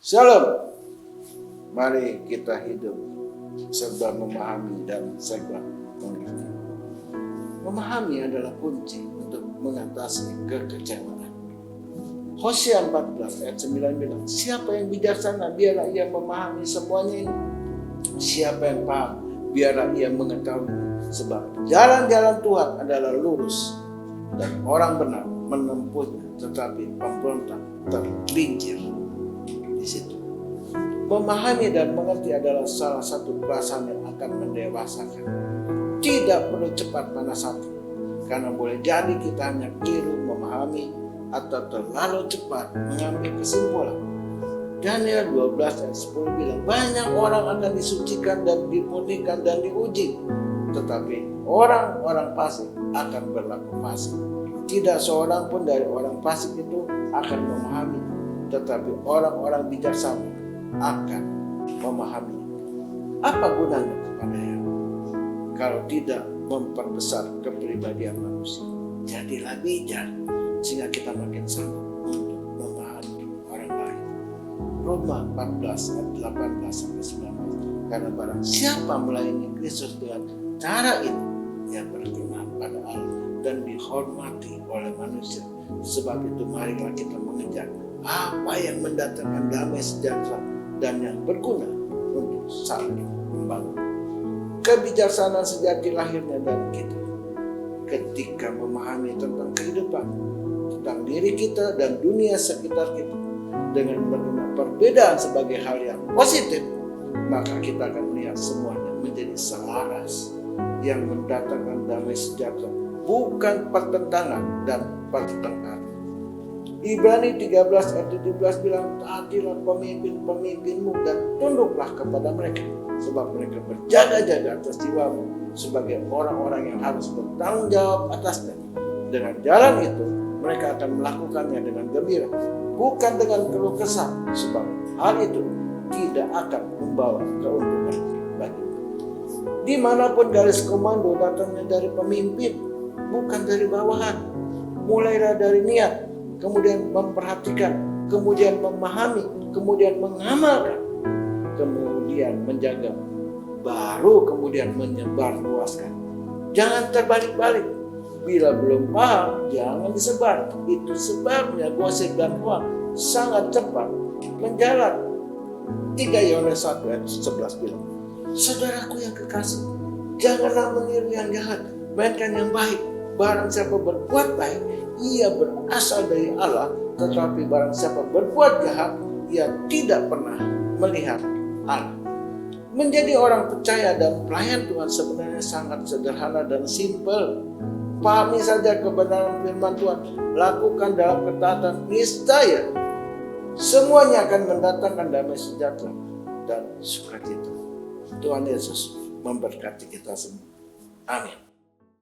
Shalom. Mari kita hidup serba memahami dan serba mengerti. Memahami adalah kunci untuk mengatasi kekecewaan. Hosea 14 ayat 9 bilang, siapa yang bijaksana biarlah ia memahami semuanya ini. Siapa yang paham biarlah ia mengetahui. Sebab jalan-jalan Tuhan adalah lurus dan orang benar menempuhnya, tetapi pemberontak tergelincir di situ. Memahami dan mengerti adalah salah satu perasaan yang akan mendewasakan. Tidak perlu cepat panas hati, karena boleh jadi kita hanya keliru memahami atau terlalu cepat mengambil kesimpulan. Daniel 12 ayat 10 bilang, banyak orang akan disucikan dan dimurnikan dan diuji, tetapi orang-orang fasik akan berlaku fasik. Tidak seorang pun dari orang fasik itu akan memahami, tetapi orang-orang bijaksana akan memahami. Apa gunanya kepadanya kalau tidak memperbesar kepribadian manusia? Jadilah bijak sehingga kita makin sanggup untuk memahami orang lain. Roma 14 ayat 18 sampai 19. Karena barang siapa melayani Kristus dengan cara itu, ia berkenan pada Allah dan dihormati oleh manusia. Sebab itu marilah kita mengejar apa yang mendatangkan damai sejahtera dan yang berguna untuk saling membangun. Kebijaksanaan sejati lahirnya dari kita ketika memahami tentang kehidupan, tentang diri kita dan dunia sekitar kita. Dengan menerima perbedaan sebagai hal yang positif, maka kita akan melihat semuanya menjadi selaras yang mendatangkan damai sejahtera, bukan pertentangan dan pertengkaran. Ibrani 13 ayat 17 bilang, taatilah pemimpin-pemimpinmu dan tunduklah kepada mereka, sebab mereka berjaga-jaga atas jiwamu sebagai orang-orang yang harus bertanggung jawab atasnya. Dengan jalan itu, mereka akan melakukannya dengan gembira, bukan dengan keluh kesah, sebab hal itu tidak akan membawa keuntungan bagimu. Dimanapun garis komando datangnya dari pemimpin, bukan dari bawahan. Mulailah dari niat, kemudian memperhatikan, kemudian memahami, kemudian mengamalkan, kemudian menjaga, baru kemudian menyebar luaskan. Jangan terbalik-balik. Bila belum paham, jangan disebar. Itu sebabnya gosip dan hoax sangat cepat menjalar. 3 Yohanes 1 ayat 11 bilang, saudaraku yang kekasih, janganlah meniru yang jahat, melainkan yang baik. Barang siapa berbuat baik, ia berasal dari Allah, tetapi barang siapa berbuat jahat, ia tidak pernah melihat Allah. Menjadi orang percaya dan pelayan Tuhan sebenarnya sangat sederhana dan simpel. Pahami saja kebenaran firman Tuhan, lakukan dalam ketaatan, niscaya semuanya akan mendatangkan damai sejahtera dan sukacita. Tuhan Yesus memberkati kita semua. Amin.